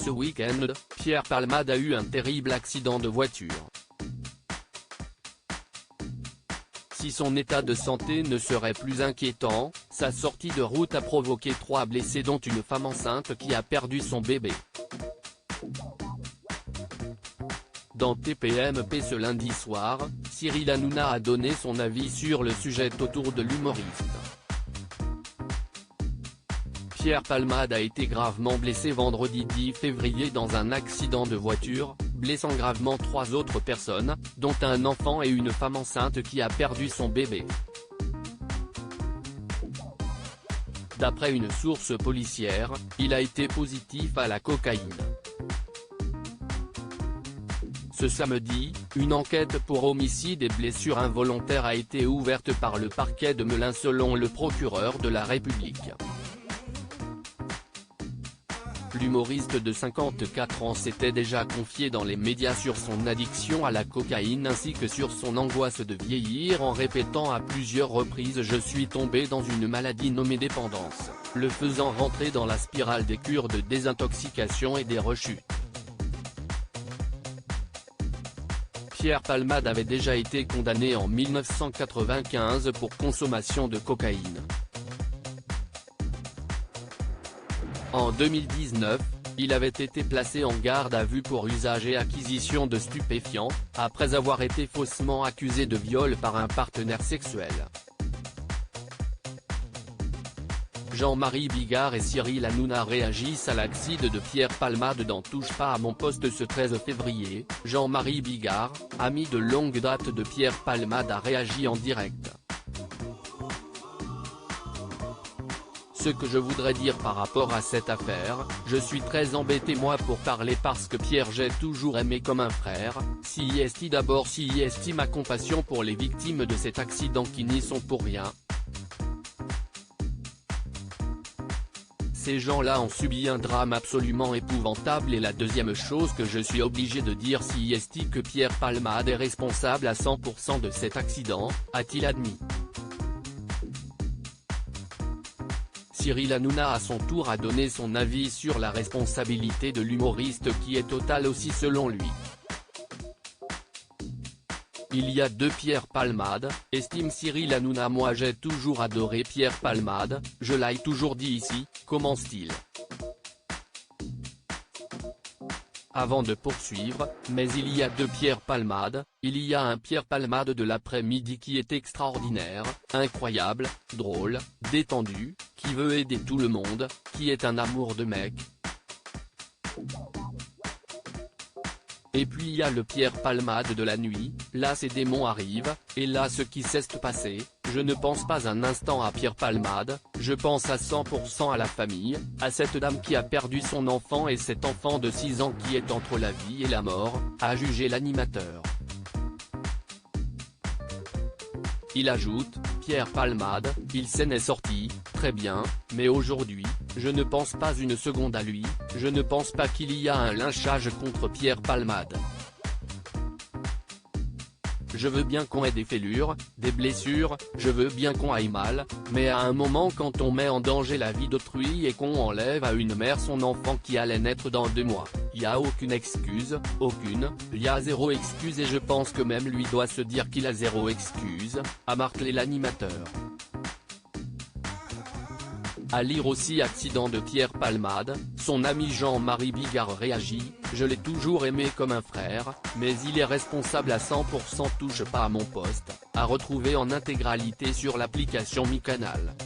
Ce week-end, Pierre Palmade a eu un terrible accident de voiture. Si son état de santé ne serait plus inquiétant, sa sortie de route a provoqué 3 blessés dont une femme enceinte qui a perdu son bébé. Dans TPMP ce lundi soir, Cyril Hanouna a donné son avis sur le sujet autour de l'humoriste. Pierre Palmade a été gravement blessé vendredi 10 février dans un accident de voiture, blessant gravement 3 autres personnes, dont un enfant et une femme enceinte qui a perdu son bébé. D'après une source policière, il a été positif à la cocaïne. Ce samedi, une enquête pour homicide et blessures involontaires a été ouverte par le parquet de Melun selon le procureur de la République. L'humoriste de 54 ans s'était déjà confié dans les médias sur son addiction à la cocaïne ainsi que sur son angoisse de vieillir en répétant à plusieurs reprises « Je suis tombé dans une maladie nommée dépendance », le faisant rentrer dans la spirale des cures de désintoxication et des rechutes. Pierre Palmade avait déjà été condamné en 1995 pour consommation de cocaïne. En 2019, il avait été placé en garde à vue pour usage et acquisition de stupéfiants, après avoir été faussement accusé de viol par un partenaire sexuel. Jean-Marie Bigard et Cyril Hanouna réagissent à l'accident de Pierre Palmade dans Touche pas à mon poste ce 13 février. Jean-Marie Bigard, ami de longue date de Pierre Palmade, a réagi en direct. Ce que je voudrais dire par rapport à cette affaire, je suis très embêté moi pour parler parce que Pierre j'ai toujours aimé comme un frère, CIST d'abord CIST ma compassion pour les victimes de cet accident qui n'y sont pour rien. Ces gens-là ont subi un drame absolument épouvantable et la deuxième chose que je suis obligé de dire CIST que Pierre Palmade est responsable à 100% de cet accident, a-t-il admis. Cyril Hanouna à son tour a donné son avis sur la responsabilité de l'humoriste qui est totale aussi selon lui. Il y a deux Pierre Palmade, estime Cyril Hanouna. Moi j'ai toujours adoré Pierre Palmade, je l'ai toujours dit ici, commence-t-il. Avant de poursuivre, mais il y a deux Pierre Palmade, il y a un Pierre Palmade de l'après-midi qui est extraordinaire, incroyable, drôle, détendu, qui veut aider tout le monde, qui est un amour de mec. Et puis il y a le Pierre Palmade de la nuit, là ces démons arrivent, et là ce qui s'est passé, je ne pense pas un instant à Pierre Palmade, je pense à 100% à la famille, à cette dame qui a perdu son enfant et cet enfant de 6 ans qui est entre la vie et la mort, a jugé l'animateur. Il ajoute, Pierre Palmade, il s'en est sorti, très bien, mais aujourd'hui, je ne pense pas une seconde à lui, je ne pense pas qu'il y a un lynchage contre Pierre Palmade. Je veux bien qu'on ait des fêlures, des blessures, je veux bien qu'on aille mal, mais à un moment quand on met en danger la vie d'autrui et qu'on enlève à une mère son enfant qui allait naître dans 2 mois, y a aucune excuse, aucune, y a zéro excuse et je pense que même lui doit se dire qu'il a zéro excuse, a martelé l'animateur. À lire aussi accident de Pierre Palmade, son ami Jean-Marie Bigard réagit, je l'ai toujours aimé comme un frère, mais il est responsable à 100%. Touche pas à mon poste, à retrouver en intégralité sur l'application Mi Canal.